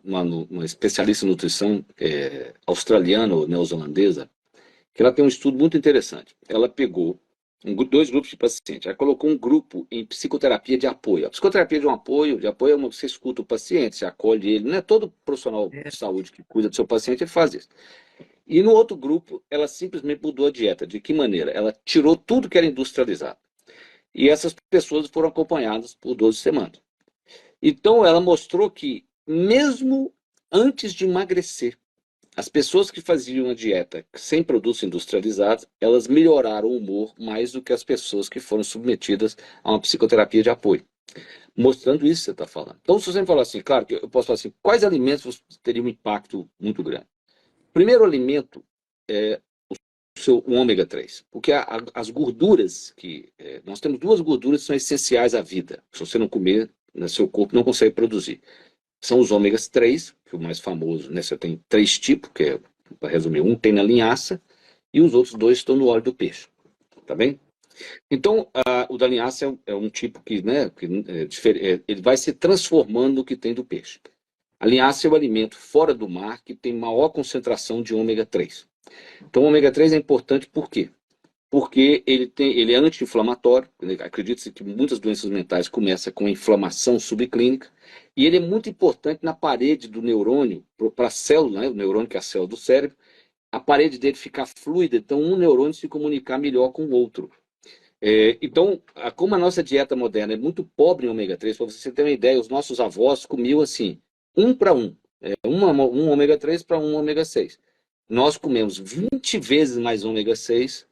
uma especialista em nutrição australiana ou neozelandesa, que ela tem um estudo muito interessante. Ela pegou dois grupos de pacientes, ela colocou um grupo em psicoterapia de apoio. A psicoterapia de apoio é uma que você escuta o paciente, você acolhe ele, não é todo profissional É. de saúde que cuida do seu paciente, ele faz isso. E no outro grupo, ela simplesmente mudou a dieta. De que maneira? Ela tirou tudo que era industrializado. E essas pessoas foram acompanhadas por 12 semanas. Então, ela mostrou que, mesmo antes de emagrecer, as pessoas que faziam a dieta sem produtos industrializados, elas melhoraram o humor mais do que as pessoas que foram submetidas a uma psicoterapia de apoio. Mostrando isso que você está falando. Então, se você me falar assim, claro que eu posso falar assim, quais alimentos teriam um impacto muito grande? O primeiro alimento é o ômega 3, porque as gorduras nós temos duas gorduras que são essenciais à vida. Se você não comer, seu corpo não consegue produzir. São os ômegas 3, que é o mais famoso, né? Você tem três tipos, que é, para resumir, um tem na linhaça e os outros dois estão no óleo do peixe, tá bem? Então, o da linhaça é um tipo que, né, ele vai se transformando no que tem do peixe. A linhaça é o alimento fora do mar que tem maior concentração de ômega 3. Então, o ômega 3 é importante por quê? Porque ele é anti-inflamatório. Acredita-se que muitas doenças mentais começam com inflamação subclínica, e ele é muito importante na parede do neurônio, para a célula, né, o neurônio que é a célula do cérebro, a parede dele ficar fluida, então um neurônio se comunicar melhor com o outro. Então, como a nossa dieta moderna é muito pobre em ômega 3, para você ter uma ideia, os nossos avós comiam assim, um para um, um ômega 3 para um ômega 6. Nós comemos 20 vezes mais ômega 6,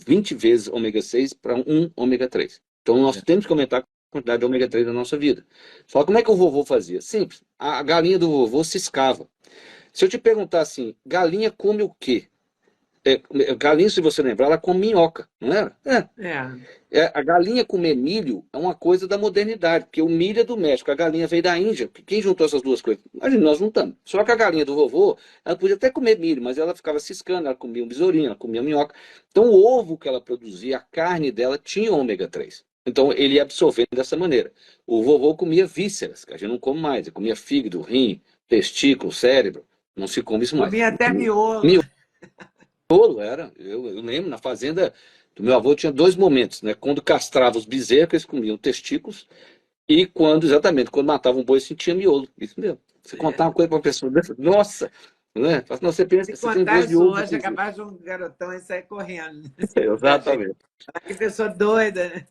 20 vezes ômega 6 para um ômega 3. Então, nós temos que aumentar a quantidade de ômega 3 na nossa vida. Só como é que o vovô fazia? Simples, a galinha do vovô ciscava. Se eu te perguntar assim, galinha come o quê? Galinha, se você lembrar, ela come minhoca, não era? É. A galinha comer milho é uma coisa da modernidade, porque o milho é do México, a galinha veio da Índia. Quem juntou essas duas coisas? Imagina, nós juntamos. Só que a galinha do vovô, ela podia até comer milho, mas ela ficava ciscando, ela comia um besourinho, ela comia minhoca. Então o ovo que ela produzia, a carne dela tinha ômega 3. Então ele ia absorvendo dessa maneira. O vovô comia vísceras, que a gente não come mais. Ele comia fígado, rim, testículo, cérebro. Não se come isso mais. Comia até miolo. Miolo era. Eu lembro, na fazenda do meu avô tinha dois momentos, né? Quando castrava os bezerros, eles comiam testículos, e exatamente, quando matava um boi, sentia miolo. Isso mesmo. Você contar uma coisa para uma pessoa dessa, nossa, né? Fala, não, você pensa, Se você tem gosto de contasse ovo de hoje, é bezerro. capaz de um garotão e sair correndo. Exatamente. Que pessoa doida, né?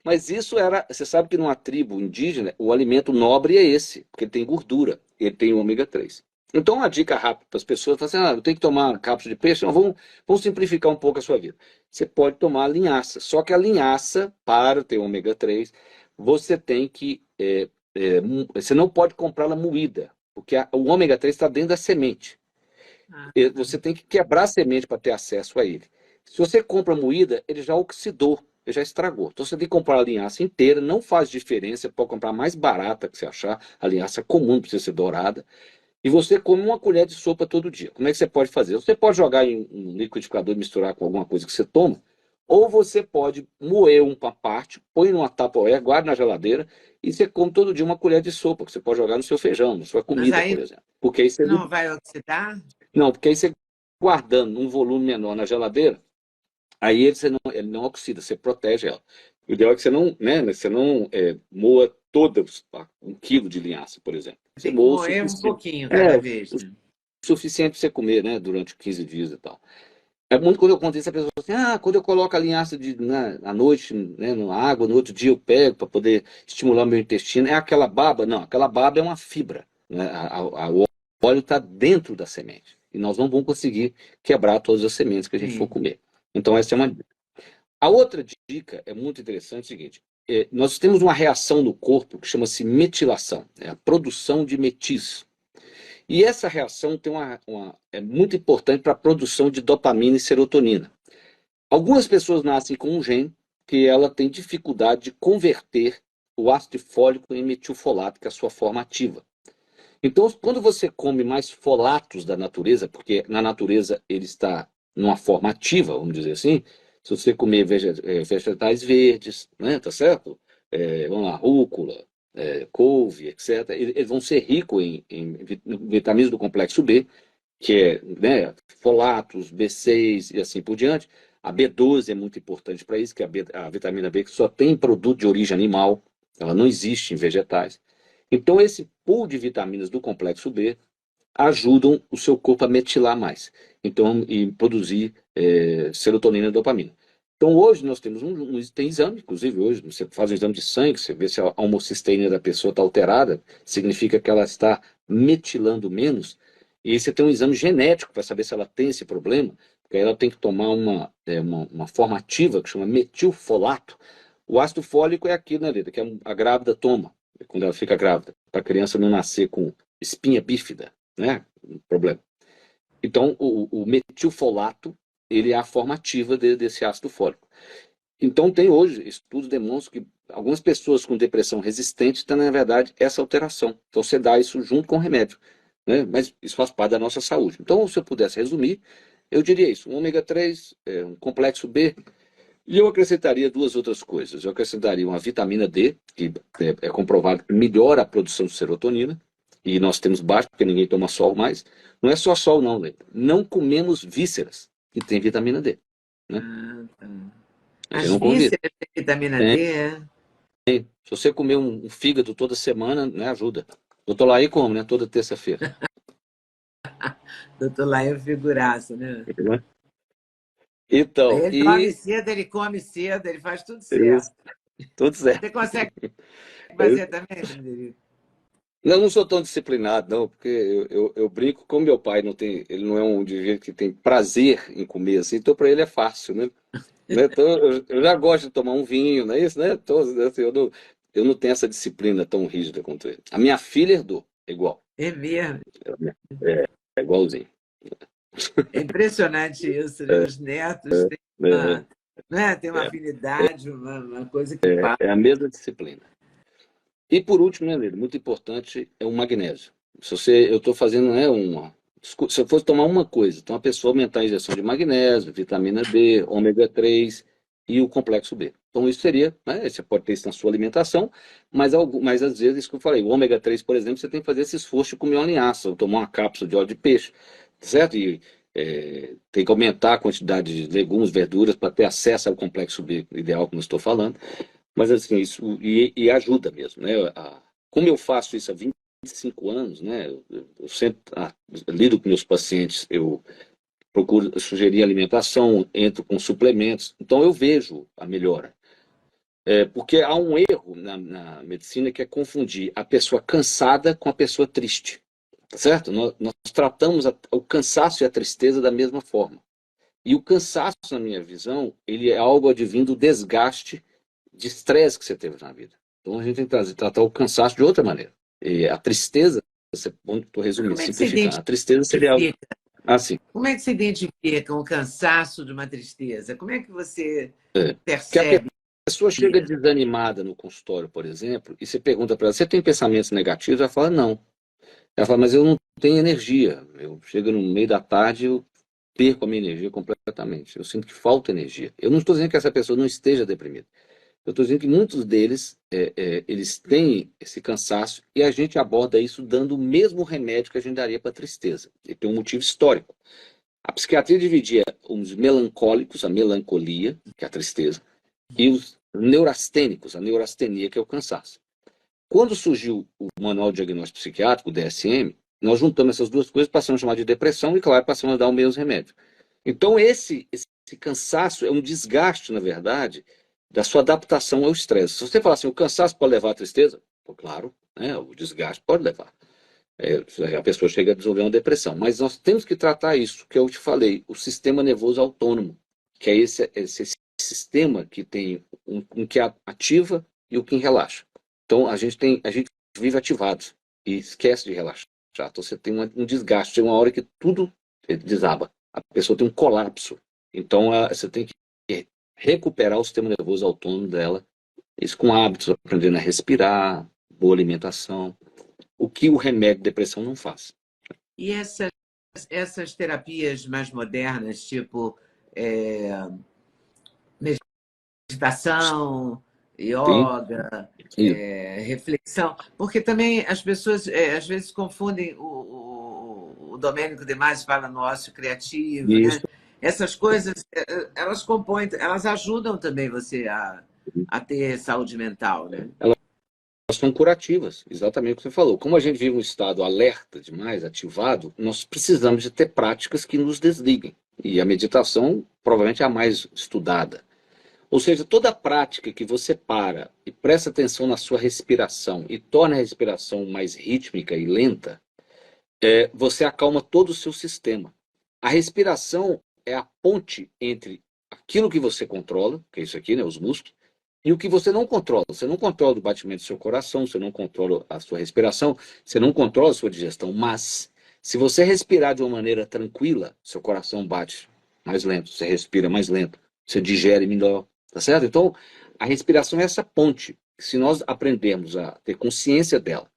Mas isso era, você sabe que numa tribo indígena, o alimento nobre é esse, porque ele tem gordura, ele tem ômega 3. Então, uma dica rápida para as pessoas, falam assim, eu tenho que tomar cápsula de peixe, não, vamos simplificar um pouco a sua vida. Você pode tomar linhaça, só que a linhaça, para ter ômega 3, você tem que, você não pode comprá-la moída, porque o ômega 3 está dentro da semente. Ah, Você tem que quebrar a semente para ter acesso a ele. Se você compra moída, ele já oxidou, ele já estragou. Então você tem que comprar a linhaça inteira, não faz diferença, você pode comprar a mais barata que você achar, a linhaça comum, não precisa ser dourada, e você come uma colher de sopa todo dia. Como é que você pode fazer? Você pode jogar em um liquidificador e misturar com alguma coisa que você toma, ou você pode moer uma parte, põe numa Tupperware, guarda na geladeira, e você come todo dia uma colher de sopa, que você pode jogar no seu feijão, na sua mas comida, por aí exemplo. Porque aí você não vai oxidar? não, porque aí você guardando um volume menor na geladeira, aí ele não oxida, você protege ela. O ideal é que você não, né, você não moa toda 1 quilo de linhaça, por exemplo. Você Tem que moa o moer um suficiente. pouquinho cada vez, O né? suficiente para você comer, né, durante 15 dias e tal. É muito quando eu conto isso, a pessoa fala assim, quando eu coloco a linhaça à noite, né, na água, no outro dia eu pego para poder estimular o meu intestino. É aquela baba? Não, aquela baba é uma fibra, né? O óleo está dentro da semente. E nós não vamos conseguir quebrar todas as sementes que a gente for Sim. comer. Então essa é uma dica. A outra dica é muito interessante, é o seguinte, nós temos uma reação no corpo que chama-se metilação, né, a produção de metis. E essa reação é muito importante para a produção de dopamina e serotonina. Algumas pessoas nascem com um gene que ela tem dificuldade de converter o ácido fólico em metilfolato, que é a sua forma ativa. Então, quando você come mais folatos da natureza, porque na natureza ele está numa forma ativa, vamos dizer assim, se você comer vegetais verdes, né, tá certo? Vamos lá, rúcula, couve, etc., eles vão ser ricos em vitaminas do complexo B, que é, né, folatos, B6 e assim por diante. A B12 é muito importante para isso, que é a vitamina B que só tem produto de origem animal, ela não existe em vegetais. Então, esse pool de vitaminas do complexo B ajudam o seu corpo a metilar mais, então, e produzir serotonina e dopamina. Então, hoje nós temos tem exame, inclusive hoje, você faz um exame de sangue, você vê se a homocisteína da pessoa está alterada, significa que ela está metilando menos, e você tem um exame genético para saber se ela tem esse problema, porque aí ela tem que tomar uma forma ativa que chama metilfolato. O ácido fólico é aquilo, né, Lida, que a grávida toma, quando ela fica grávida, para a criança não nascer com espinha bífida, né? Um problema. Então, o metilfolato, ele é a forma ativa desse ácido fólico. Então, tem hoje, estudos demonstram que algumas pessoas com depressão resistente têm, na verdade, essa alteração. Então, você dá isso junto com o remédio, né? Mas isso faz parte da nossa saúde. Então, se eu pudesse resumir, eu diria isso: um ômega 3, um complexo B, e eu acrescentaria duas outras coisas. Eu acrescentaria uma vitamina D, que é comprovado que melhora a produção de serotonina, e nós temos baixo, porque ninguém toma sol mais. Não é só sol, não, Lê. Não comemos vísceras, que tem vitamina D. Né? Ah, tá. A gente As não come vísceras. vísceras têm vitamina Tem. D, é? Se você comer um fígado toda semana, né, ajuda. Eu tô lá aí como, né? Toda terça-feira. Doutor Laio é figuraça, né? Então, Ele dorme cedo, ele come cedo, ele faz tudo isso, certo. tudo certo. Você consegue fazer também, Frederico? Eu não sou tão disciplinado, não, porque eu brinco com meu pai, ele não é um indivíduo que tem prazer em comer assim, então para ele é fácil, né? Então, eu já gosto de tomar um vinho, não é isso, né? Então, assim, eu não tenho essa disciplina tão rígida quanto ele. A minha filha herdou, é igual. É mesmo. É igualzinho. É impressionante isso, né? Os netos têm É, né? Tem uma é, afinidade, uma coisa que passa. é a mesma disciplina. E por último, né, Lili, muito importante é o magnésio. Eu estou fazendo, né, se eu fosse tomar uma coisa, então a pessoa aumentar a injeção de magnésio, vitamina B, ômega 3 e o complexo B. Então isso seria, né, você pode ter isso na sua alimentação, mas às vezes, isso que eu falei, o ômega 3, por exemplo, você tem que fazer esse esforço de comer uma linhaça, ou tomar uma cápsula de óleo de peixe, certo? E tem que aumentar a quantidade de legumes, verduras, para ter acesso ao complexo B ideal, como eu estou falando. Mas assim, isso e ajuda mesmo, né? Como eu faço isso há 25 anos, né? Eu sempre lido com meus pacientes, eu procuro sugerir alimentação, entro com suplementos, então eu vejo a melhora. Porque há um erro na medicina que é confundir a pessoa cansada com a pessoa triste, tá certo? Nós tratamos o cansaço e a tristeza da mesma forma. E o cansaço, na minha visão, ele é algo advindo do desgaste de estresse que você teve na vida. Então a gente tem que tratar o cansaço de outra maneira. E a tristeza, estou resumindo, Como é que você simplificando, a tristeza seria algo identifica? assim. Como é que você identifica o cansaço de uma tristeza? Como é que você Que a percebe pessoa chega isso? desanimada no consultório, por exemplo, e você pergunta para ela, você tem pensamentos negativos? Ela fala, não. Ela fala, mas eu não tenho energia. Eu chego no meio da tarde, eu perco a minha energia completamente. Eu sinto que falta energia. Eu não estou dizendo que essa pessoa não esteja deprimida. Eu estou dizendo que muitos deles, eles têm esse cansaço e a gente aborda isso dando o mesmo remédio que a gente daria para a tristeza. E tem um motivo histórico. A psiquiatria dividia os melancólicos, a melancolia, que é a tristeza, e os neurastênicos, a neurastenia, que é o cansaço. Quando surgiu o Manual de Diagnóstico Psiquiátrico, o DSM, nós juntamos essas duas coisas, passamos a chamar de depressão e, claro, passamos a dar o mesmo remédio. Então, esse cansaço é um desgaste, na verdade, da sua adaptação ao estresse. Se você falar assim, o cansaço pode levar à tristeza, pô, claro, né, o desgaste pode levar. A pessoa chega a desenvolver uma depressão. Mas nós temos que tratar isso, que eu te falei, o sistema nervoso autônomo, que é esse sistema que tem um que ativa e o que relaxa. Então, a gente vive ativado e esquece de relaxar. Então, você tem um desgaste, tem uma hora que tudo desaba. A pessoa tem um colapso. Então, você tem que recuperar o sistema nervoso autônomo dela, isso com hábitos, aprendendo a respirar, boa alimentação, o que o remédio de depressão não faz. E essas terapias mais modernas, tipo meditação, Sim, yoga, isso. reflexão, porque também as pessoas às vezes confundem o Domênico De Masi fala no ócio criativo, né? Isso. Essas coisas, elas compõem, elas ajudam também você a ter saúde mental, né? Elas são curativas, exatamente o que você falou. Como a gente vive um estado alerta demais, ativado, nós precisamos de ter práticas que nos desliguem. E a meditação provavelmente é a mais estudada. Ou seja, toda prática que você para e presta atenção na sua respiração e torna a respiração mais rítmica e lenta, você acalma todo o seu sistema. A respiração é a ponte entre aquilo que você controla, que é isso aqui, né, os músculos, e o que você não controla. Você não controla o batimento do seu coração, você não controla a sua respiração, você não controla a sua digestão, mas se você respirar de uma maneira tranquila, seu coração bate mais lento, você respira mais lento, você digere melhor, tá certo? Então, a respiração é essa ponte. Se nós aprendermos a ter consciência dela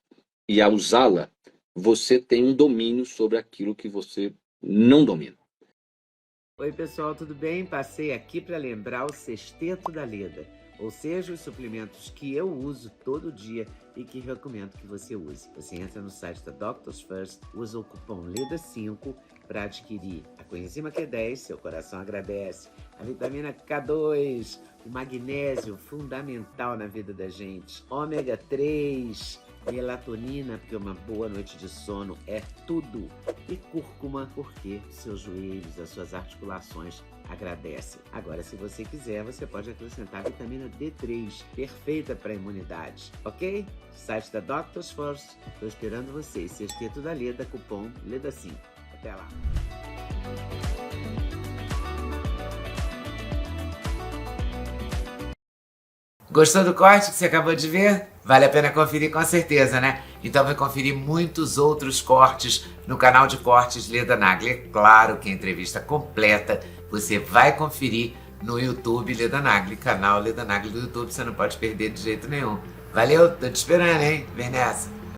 e a usá-la, você tem um domínio sobre aquilo que você não domina. Oi, pessoal, tudo bem? Passei aqui para lembrar o Sexteto da Leda, ou seja, os suplementos que eu uso todo dia e que recomendo que você use. Você entra no site da Doctors First, usa o cupom LEDA5 para adquirir a coenzima Q10, seu coração agradece, a vitamina K2, o magnésio fundamental na vida da gente, ômega 3, melatonina, porque uma boa noite de sono é tudo. E cúrcuma, porque seus joelhos, as suas articulações agradecem. Agora, se você quiser, você pode acrescentar a vitamina D3, perfeita para a imunidade, ok? Site da Doctors First, estou esperando vocês. Sexteto da Leda, cupom LEDA5. Até lá! Gostou do corte que você acabou de ver? Vale a pena conferir com certeza, né? Então vai conferir muitos outros cortes no canal de cortes Leda Nagli. É claro que a entrevista completa você vai conferir no YouTube Leda Nagli, canal Leda Nagli do YouTube, você não pode perder de jeito nenhum. Valeu, tô te esperando, hein? Vem nessa!